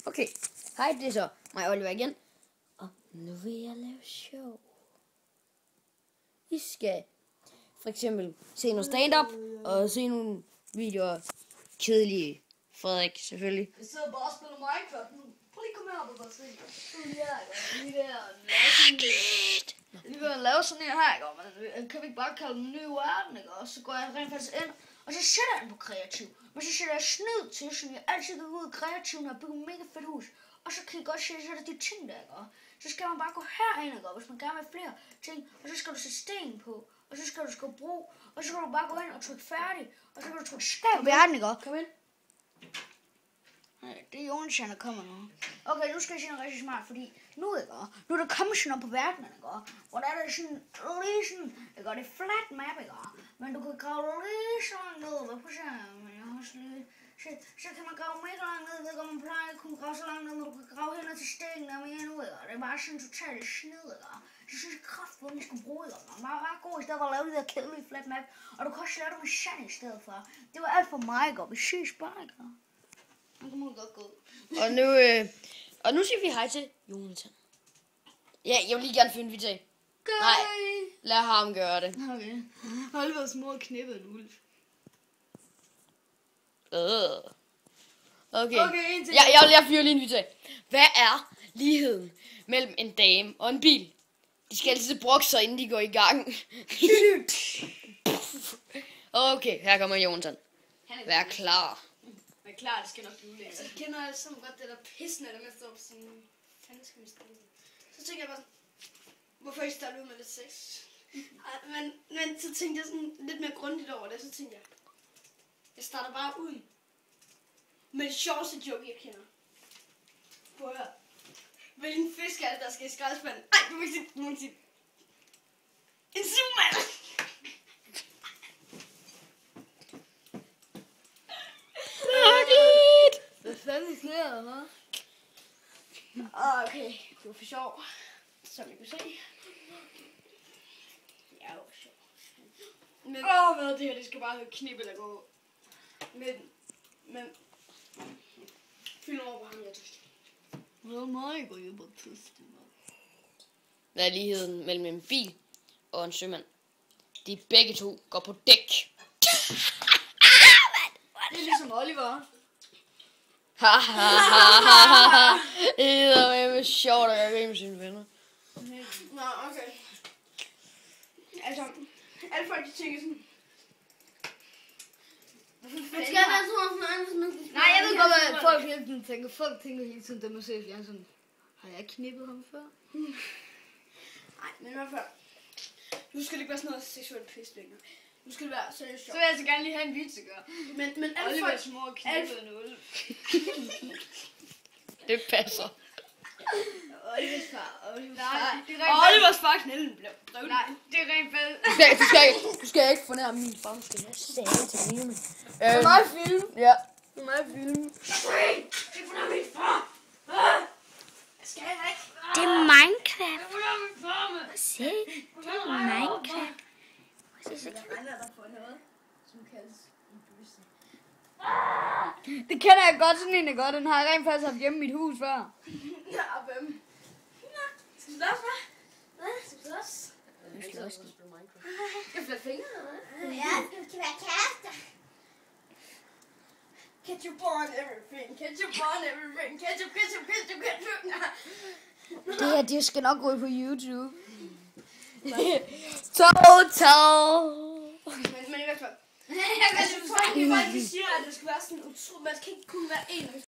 Okay, hej, det er så mig, Oliver igen. Og nu vil jeg lave show. I skal for eksempel se noget stand-up og se nogle videoer. Kedelige. Frederik, selvfølgelig. Jeg sidder bare og spiller Minecraft nu. Prøv lige at komme herop og bare se. Lige ved at lave sådan en her, ikke? Men kan vi ikke bare kalde den nye verden, ikke? Og så går jeg rent faktisk ind, og så sætter jeg den på kreativ. Men så sætter jeg snyd til, så jeg altid går ud kreativ, når jeg bygger et mega fedt hus. Og så kan I godt se, så er der de ting der, ikke? Så skal man bare gå herind, ikke? Hvis man gerne vil have flere ting. Og så skal du sætte sten på. Og så skal du skrive brug. Og så kan du bare gå ind og trykke færdig. Og så kan du trykke skab verden, ikke? Kom ind. Nej, det er Jonathan, der kommer nu. Okay, nu skal jeg sige noget rigtig smart, fordi nu er der kommet sådan noget på verdenen, ikke? Hvor der er det sådan, lige sådan, ikke? Det er flat map, ikke? Men du kan grave lige så langt ned, hvad på men jeg har også lige, så kan man grave mega langt ned, ikke? Og man plejer ikke at kunne grave så langt ned, når du kan grave hen til stenen og mere nu, ikke? Det er bare sådan totalt sned, ikke? Så synes jeg kraftfuldt, at vi skal bruge, ikke? Man er bare god i stedet for at lave det der kedelige flat map, og du kan også lave det med sand i stedet for. Det var alt for mig, ikke? Vi ses bare, ikke? Og nu siger vi hej til Jonathan. Ja, jeg vil lige gerne finde vi til. Nej, lad ham gøre det. Okay. Olivers mor knippede en ulv. Okay, jeg fyrer lige en vi til. Hvad er ligheden mellem en dame og en bil? De skal altid brokke sig, inden de går i gang. Okay, her kommer Jonathan. Vær klar. Jeg er klar, det skal nok blive ulækkert. Jeg kender alle sammen godt det der pissende, der man står på sin fanden skal vi stille. Så tænker jeg bare, hvorfor ikke starte ud med lidt sex? Men så tænkte jeg sådan lidt mere grundigt over det, så tænkte jeg starter bare ud med det sjoveste joke, jeg kender. Prøv at høre. Hvilken fisk er det, der skal i skraldespanden? Ej, du må ikke sige. En sivmand! Hvad fanden sker der, hva'? Okay, det var for sjov. Som I kunne se. Ja, det var sjov. Men, hvad det her, det skal bare hedde knip eller gå. Men, fyld over på ham, jeg tøst. Hvad mig går jeg på tøst? Hvad er ligheden mellem en bil og en sømand? De begge to går på dæk. Det er ligesom Oliver. Det er sjovt, at jeg griner med sine venner. Nå, okay. Altså, alle folk de tænker sådan. Nej, jeg ved godt, hvad folk hele tiden tænker. Folk tænker hele tiden, da man ser fjernsyn. Har jeg knippet ham før? Nej, men i hvert fald. Nu skal det ikke være sådan noget seksuelt pis længere. Nu skal det være seriøst sjovt. Så vil jeg altså gerne lige have en vits at gøre. Men alle folks mor knippede en ulv. Det passer. Olivers far knælden blev drøvlet. Nej, det er rent fed. Du skal ikke fornærme min far. Du skal have sat til filmen. Det er mig film. Ja. Det er mig film. Det er fornærme min far. Skal jeg ikke? Det er Minecraft. Det er fornærme min far, mand. Se, det er Minecraft. Så regner der for noget, som kaldes en bøsse. Det kender jeg godt, sådan en er godt. Den har jeg rent faktisk haft hjemme i mit hus før. Ja, hvem? Skal du slås, hva'? Hvad? Skal du slås? Jeg skal også spille Minecraft. Skal du flette fingre, eller hvad? Ja, det kan være kærester. Ketchup on everything, ketchup on everything, ketchup, ketchup, ketchup, ketchup. Det her, det skal nok gå på YouTube. Total. Men i hvert fald. Jeg tror ikke, at folk siger, at det skal være sådan utroligt. Man skal ikke kun være en.